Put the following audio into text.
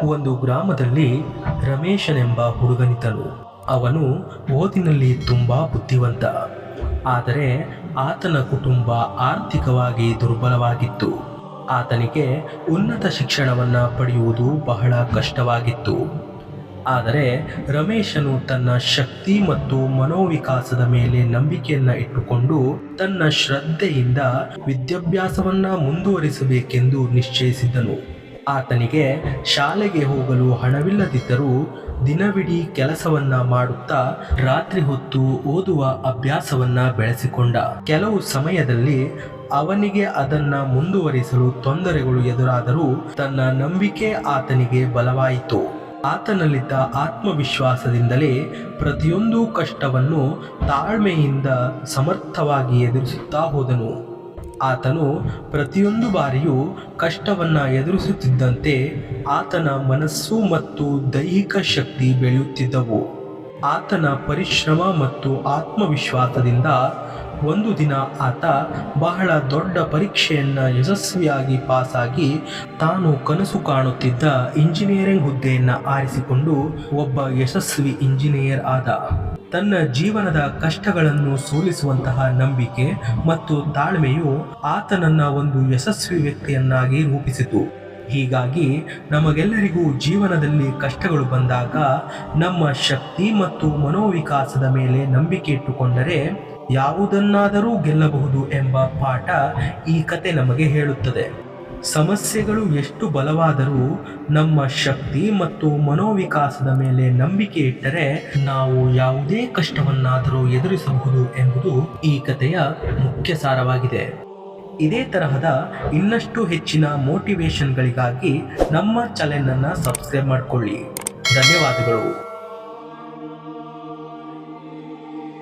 ಒಂದು ಗ್ರಾಮದಲ್ಲಿ ರಮೇಶನೆಂಬ ಹುಡುಗನಿದ್ದನು. ಅವನು ಓದಿನಲ್ಲಿ ತುಂಬಾ ಬುದ್ಧಿವಂತ. ಆದರೆ ಆತನ ಕುಟುಂಬ ಆರ್ಥಿಕವಾಗಿ ದುರ್ಬಲವಾಗಿತ್ತು. ಆತನಿಗೆ ಉನ್ನತ ಶಿಕ್ಷಣವನ್ನು ಪಡೆಯುವುದು ಬಹಳ ಕಷ್ಟವಾಗಿತ್ತು. ಆದರೆ ರಮೇಶನು ತನ್ನ ಶಕ್ತಿ ಮತ್ತು ಮನೋವಿಕಾಸದ ಮೇಲೆ ನಂಬಿಕೆಯನ್ನು ಇಟ್ಟುಕೊಂಡು ತನ್ನ ಶ್ರದ್ಧೆಯಿಂದ ವಿದ್ಯಾಭ್ಯಾಸವನ್ನ ಮುಂದುವರಿಸಬೇಕೆಂದು ನಿಶ್ಚಯಿಸಿದ್ದನು. ಆತನಿಗೆ ಶಾಲೆಗೆ ಹೋಗಲು ಹಣವಿಲ್ಲದಿದ್ದರೂ ದಿನವಿಡೀ ಕೆಲಸವನ್ನ ಮಾಡುತ್ತಾ ರಾತ್ರಿ ಹೊತ್ತು ಓದುವ ಅಭ್ಯಾಸವನ್ನ ಬೆಳೆಸಿಕೊಂಡ. ಕೆಲವು ಸಮಯದಲ್ಲಿ ಅವನಿಗೆ ಅದನ್ನ ಮುಂದುವರಿಸಲು ತೊಂದರೆಗಳು ಎದುರಾದರೂ ತನ್ನ ನಂಬಿಕೆ ಆತನಿಗೆ ಬಲವಾಯಿತು. ಆತನಲ್ಲಿದ್ದ ಆತ್ಮವಿಶ್ವಾಸದಿಂದಲೇ ಪ್ರತಿಯೊಂದು ಕಷ್ಟವನ್ನು ತಾಳ್ಮೆಯಿಂದ ಸಮರ್ಥವಾಗಿ ಎದುರಿಸುತ್ತಾ ಹೋದನು. ಆತನು ಪ್ರತಿಯೊಂದು ಬಾರಿಯೂ ಕಷ್ಟವನ್ನು ಎದುರಿಸುತ್ತಿದ್ದಂತೆ ಆತನ ಮನಸ್ಸು ಮತ್ತು ದೈಹಿಕ ಶಕ್ತಿ ಬೆಳೆಯುತ್ತಿದ್ದವು. ಆತನ ಪರಿಶ್ರಮ ಮತ್ತು ಆತ್ಮವಿಶ್ವಾಸದಿಂದ ಒಂದು ದಿನ ಆತ ಬಹಳ ದೊಡ್ಡ ಪರೀಕ್ಷೆಯನ್ನು ಯಶಸ್ವಿಯಾಗಿ ಪಾಸಾಗಿ ತಾನು ಕನಸು ಕಾಣುತ್ತಿದ್ದ ಇಂಜಿನಿಯರಿಂಗ್ ಹುದ್ದೆಯನ್ನು ಆರಿಸಿಕೊಂಡು ಒಬ್ಬ ಯಶಸ್ವಿ ಇಂಜಿನಿಯರ್ ಆದ. ತನ್ನ ಜೀವನದ ಕಷ್ಟಗಳನ್ನು ಸೋಲಿಸುವಂತಹ ನಂಬಿಕೆ ಮತ್ತು ತಾಳ್ಮೆಯು ಆತನನ್ನ ಒಂದು ಯಶಸ್ವಿ ವ್ಯಕ್ತಿಯನ್ನಾಗಿ ರೂಪಿಸಿತು. ಹೀಗಾಗಿ ನಮಗೆಲ್ಲರಿಗೂ ಜೀವನದಲ್ಲಿ ಕಷ್ಟಗಳು ಬಂದಾಗ ನಮ್ಮ ಶಕ್ತಿ ಮತ್ತು ಮನೋವಿಕಾಸದ ಮೇಲೆ ನಂಬಿಕೆ ಇಟ್ಟುಕೊಂಡರೆ ಯಾವುದನ್ನಾದರೂ ಗೆಲ್ಲಬಹುದು ಎಂಬ ಪಾಠ ಈ ಕತೆ ನಮಗೆ ಹೇಳುತ್ತದೆ. ಸಮಸ್ಯೆಗಳು ಎಷ್ಟು ಬಲವಾದರೂ ನಮ್ಮ ಶಕ್ತಿ ಮತ್ತು ಮನೋವಿಕಾಸದ ಮೇಲೆ ನಂಬಿಕೆ ಇಟ್ಟರೆ ನಾವು ಯಾವುದೇ ಕಷ್ಟವನ್ನಾದರೂ ಎದುರಿಸಬಹುದು ಎಂಬುದು ಈ ಕಥೆಯ ಮುಖ್ಯ ಸಾರವಾಗಿದೆ. ಇದೇ ತರಹದ ಇನ್ನಷ್ಟು ಹೆಚ್ಚಿನ ಮೋಟಿವೇಶನ್ಗಳಿಗಾಗಿ ನಮ್ಮ ಚಾನೆಲ್ ಅನ್ನು ಸಬ್ಸ್ಕ್ರೈಬ್ ಮಾಡಿಕೊಳ್ಳಿ. ಧನ್ಯವಾದಗಳು.